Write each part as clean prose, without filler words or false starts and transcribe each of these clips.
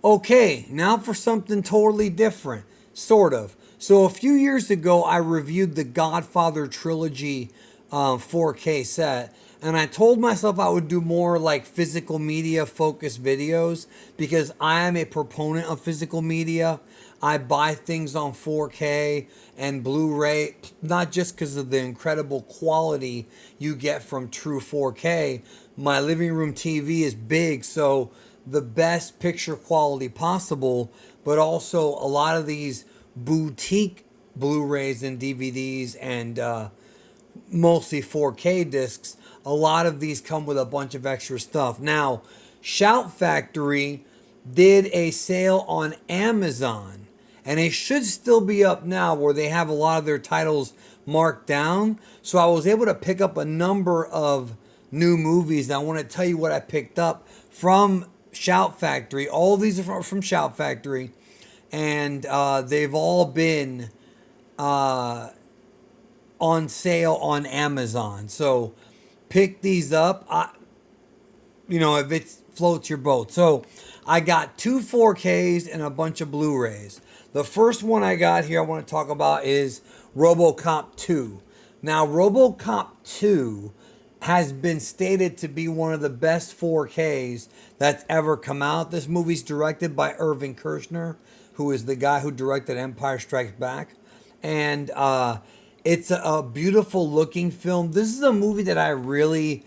Okay, now for something totally different, sort of. So a few years ago, I reviewed the Godfather trilogy 4K set, and I told myself I would do more like physical media focused videos because I am a proponent of physical media. I buy things on 4K and Blu-ray, not just because of the incredible quality you get from true 4K. My living room TV is big, so the best picture quality possible, but also a lot of these boutique Blu-rays and DVDs and mostly 4K discs. A lot of these come with a bunch of extra stuff. Now, Shout Factory did a sale on Amazon, and it should still be up now where they have a lot of their titles marked down. So I was able to pick up a number of new movies. I want to tell you what I picked up from Shout Factory. All of these are from Shout Factory, and they've all been on sale on Amazon. So pick these up. If it floats your boat. So I got two 4Ks and a bunch of Blu-rays. The first one I got here I want to talk about is Robocop 2. Now, Robocop 2 has been stated to be one of the best 4Ks that's ever come out. This movie's directed by Irving Kershner, who is the guy who directed Empire Strikes Back. And it's a beautiful looking film. This is a movie that I really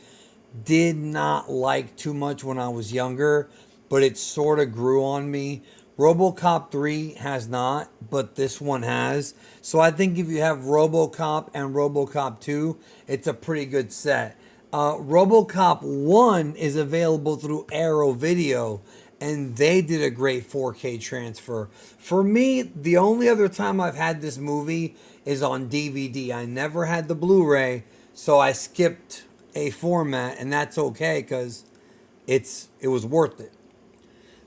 did not like too much when I was younger, but it sort of grew on me. Robocop 3 has not, but this one has. So I think if you have Robocop and Robocop 2, it's a pretty good set. Robocop 1 is available through Arrow Video, and they did a great 4K transfer. For me, the only other time I've had this movie is on DVD. I never had the Blu-ray, so I skipped a format, and that's okay because it was worth it.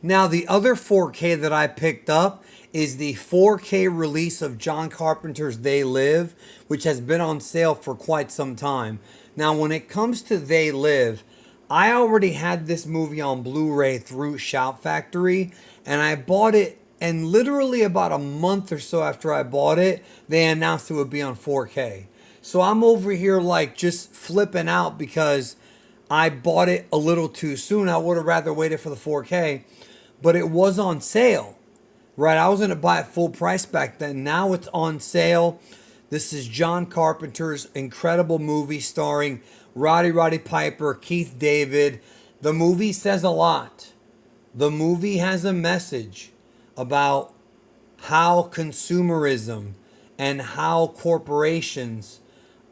Now, the other 4K that I picked up is the 4K release of John Carpenter's They Live, which has been on sale for quite some time. Now, when it comes to They Live, I already had this movie on Blu-ray through Shout Factory, and I bought it, and literally about a month or so after I bought it, they announced it would be on 4K. So I'm over here like just flipping out because I bought it a little too soon. I would have rather waited for the 4K, but it was on sale, right? I was going to buy it full price back then. Now it's on sale. This is John Carpenter's incredible movie starring Roddy Piper, Keith David. The movie says a lot. The movie has a message about how consumerism and how corporations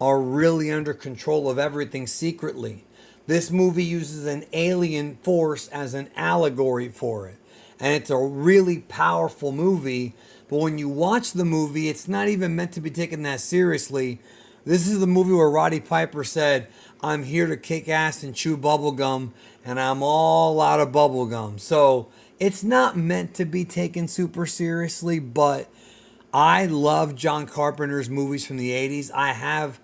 are really under control of everything secretly. This movie uses an alien force as an allegory for it. And it's a really powerful movie. But when you watch the movie, it's not even meant to be taken that seriously. This is the movie where Roddy Piper said, "I'm here to kick ass and chew bubblegum, and I'm all out of bubblegum." So it's not meant to be taken super seriously, but I love John Carpenter's movies from the 80s. I have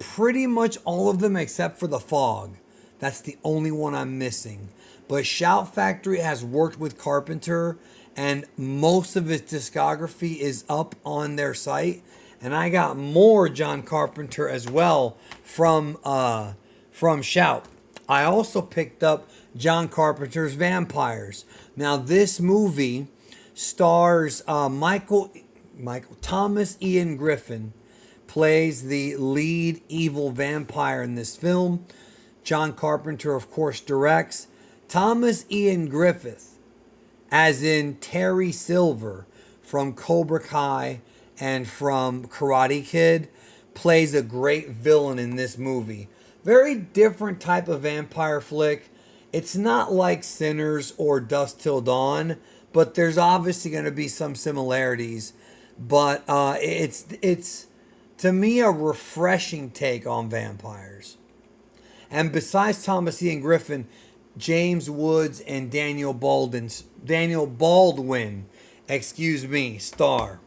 pretty much all of them except for The Fog. That's the only one I'm missing. But Shout Factory has worked with Carpenter, and most of his discography is up on their site. And I got more John Carpenter as well from Shout. I also picked up John Carpenter's Vampires. Now this movie stars Michael Thomas Ian Griffin plays the lead evil vampire in this film. John Carpenter, of course, directs. Thomas Ian Griffith, as in Terry Silver from Cobra Kai and from Karate Kid, plays a great villain in this movie. Very different type of vampire flick. It's not like Sinners or Dusk Till Dawn, but there's obviously going to be some similarities. But it's to me a refreshing take on vampires. And besides Thomas Ian Griffin, James Woods and Daniel Baldwin, star.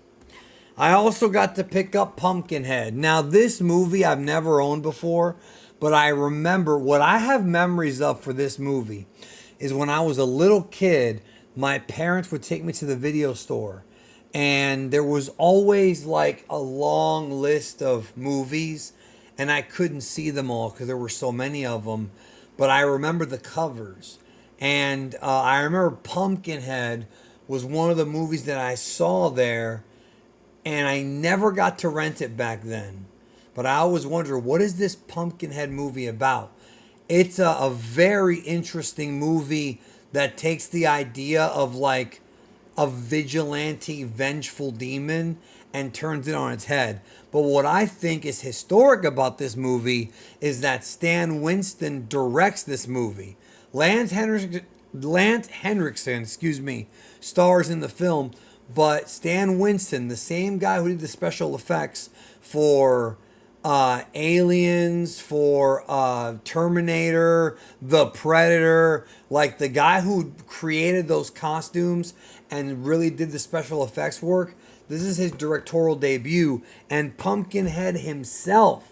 I also got to pick up Pumpkinhead. Now, this movie I've never owned before, but I remember what I have memories of for this movie is when I was a little kid, my parents would take me to the video store, and there was always like a long list of movies, and I couldn't see them all because there were so many of them. But I remember the covers, and I remember Pumpkinhead was one of the movies that I saw there, and I never got to rent it back then. But I always wonder, what is this Pumpkinhead movie about? It's a very interesting movie that takes the idea of like a vigilante, vengeful demon and turns it on its head. But what I think is historic about this movie is that Stan Winston directs this movie. Lance Henriksen, excuse me, stars in the film, but Stan Winston, the same guy who did the special effects for Aliens, for Terminator, The Predator, like the guy who created those costumes and really did the special effects work. This is his directorial debut, and Pumpkinhead himself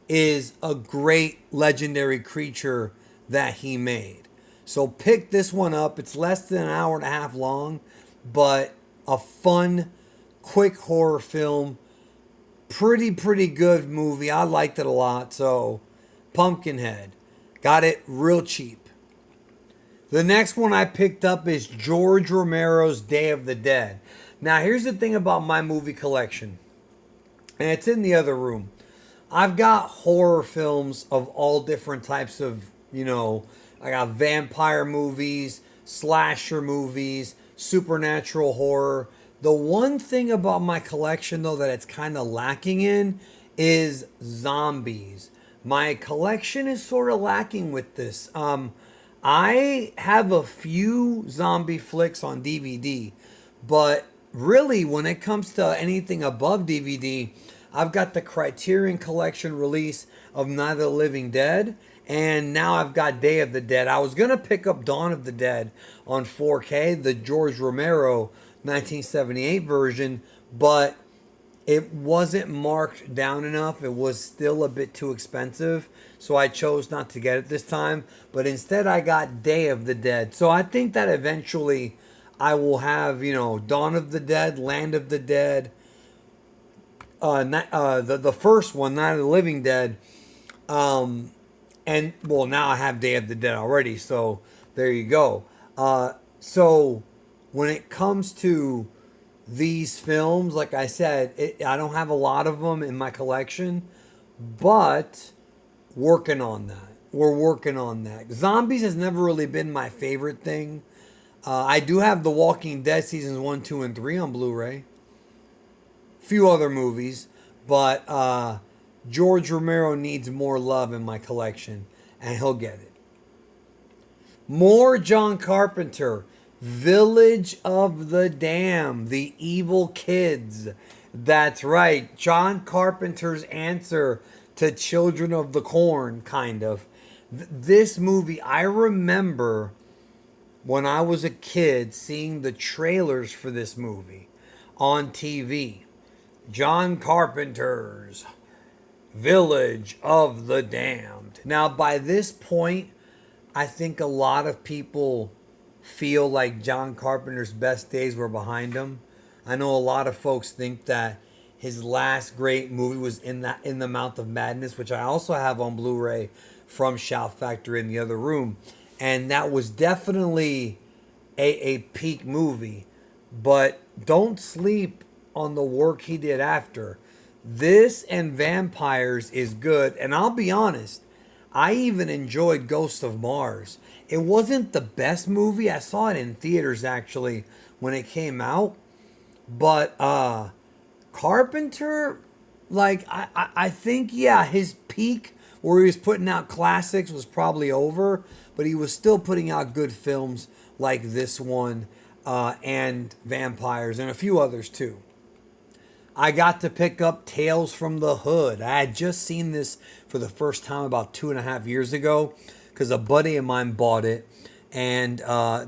is a great legendary creature that he made. So pick this one up. It's less than an hour and a half long, but a fun, quick horror film. Pretty good movie. I liked it a lot. So Pumpkinhead. Got it real cheap. The next one I picked up is George Romero's Day of the Dead. Now here's the thing about my movie collection, and it's in the other room. I've got horror films of all different types of, I got vampire movies, slasher movies, supernatural horror. The one thing about my collection, though, that it's kind of lacking in is zombies. My collection is sort of lacking with this. I have a few zombie flicks on DVD, but really, when it comes to anything above DVD, I've got the Criterion Collection release of Night of the Living Dead, and now I've got Day of the Dead. I was going to pick up Dawn of the Dead on 4K, the George Romero 1978 version, but it wasn't marked down enough. It was still a bit too expensive, so I chose not to get it this time. But instead, I got Day of the Dead. So I think that eventually I will have, Dawn of the Dead, Land of the Dead, the first one, Night of the Living Dead, and well, now I have Day of the Dead already, so there you go. So when it comes to these films, like I said, I don't have a lot of them in my collection, but working on that. We're working on that. Zombies has never really been my favorite thing. I do have The Walking Dead seasons 1, 2, and 3 on Blu-ray. Few other movies, but George Romero needs more love in my collection, and he'll get it. More John Carpenter. Village of the Damned, The Evil Kids. That's right. John Carpenter's answer to Children of the Corn, kind of. This movie, I remember when I was a kid seeing the trailers for this movie on TV. John Carpenter's Village of the Damned. Now, by this point, I think a lot of people feel like John Carpenter's best days were behind him. I know a lot of folks think that his last great movie was In the Mouth of Madness, which I also have on Blu-ray from Shout Factory in the other room. And that was definitely a peak movie. But don't sleep on the work he did after. This and Vampires is good. And I'll be honest, I even enjoyed Ghosts of Mars. It wasn't the best movie. I saw it in theaters actually when it came out. But Carpenter, like I think, yeah, his peak where he was putting out classics was probably over, but he was still putting out good films like this one and Vampires and a few others too. I got to pick up Tales from the Hood. I had just seen this for the first time about 2.5 years ago because a buddy of mine bought it. And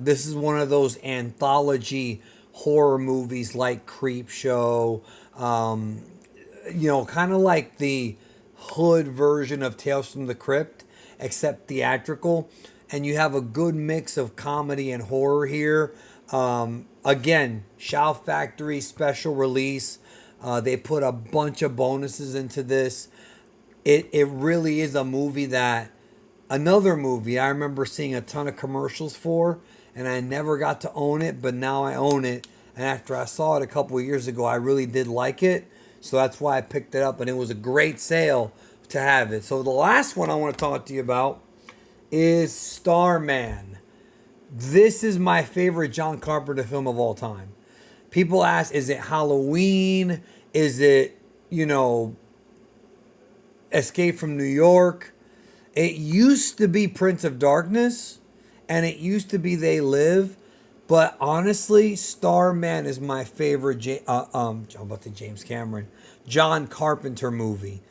this is one of those anthology horror movies like Creepshow, kind of like the Hood version of Tales from the Crypt, except theatrical. and you have a good mix of comedy and horror here. Again, Shout Factory special release. They put a bunch of bonuses into this. It really is a movie that another movie I remember seeing a ton of commercials for, and I never got to own it, but now I own it. And after I saw it a couple of years ago, I really did like it. So that's why I picked it up, and it was a great sale to have it. So the last one I want to talk to you about is Starman. This is my favorite John Carpenter film of all time. People ask, is it Halloween? Is it, Escape from New York? It used to be Prince of Darkness, and it used to be They Live. But honestly, Starman is my favorite. I'm about to James Cameron, John Carpenter movie.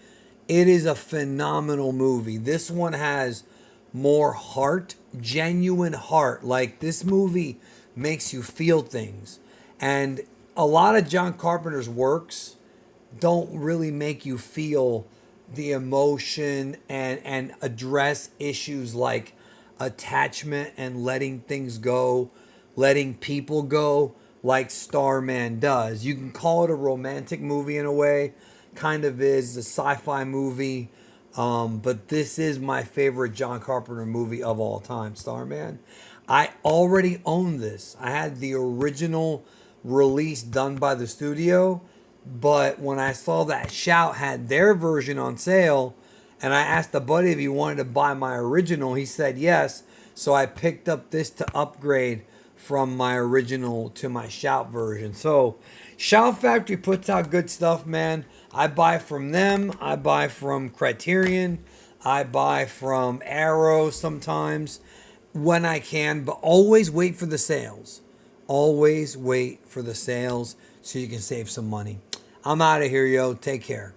It is a phenomenal movie. This one has more heart, genuine heart. Like, this movie makes you feel things, and a lot of John Carpenter's works don't really make you feel the emotion and address issues like attachment and letting things go, letting people go, like Starman does. You can call it a romantic movie in a way, kind of is a sci-fi movie, but this is my favorite John Carpenter movie of all time, Starman. I already own this. I had the original release done by the studio, but when I saw that Shout had their version on sale, and I asked a buddy if he wanted to buy my original, he said yes. So I picked up this to upgrade from my original to my Shout version. So Shout Factory puts out good stuff, man. I buy from them. I buy from Criterion. I buy from Arrow sometimes when I can, but always wait for the sales. Always wait for the sales so you can save some money. I'm out of here, yo. Take care.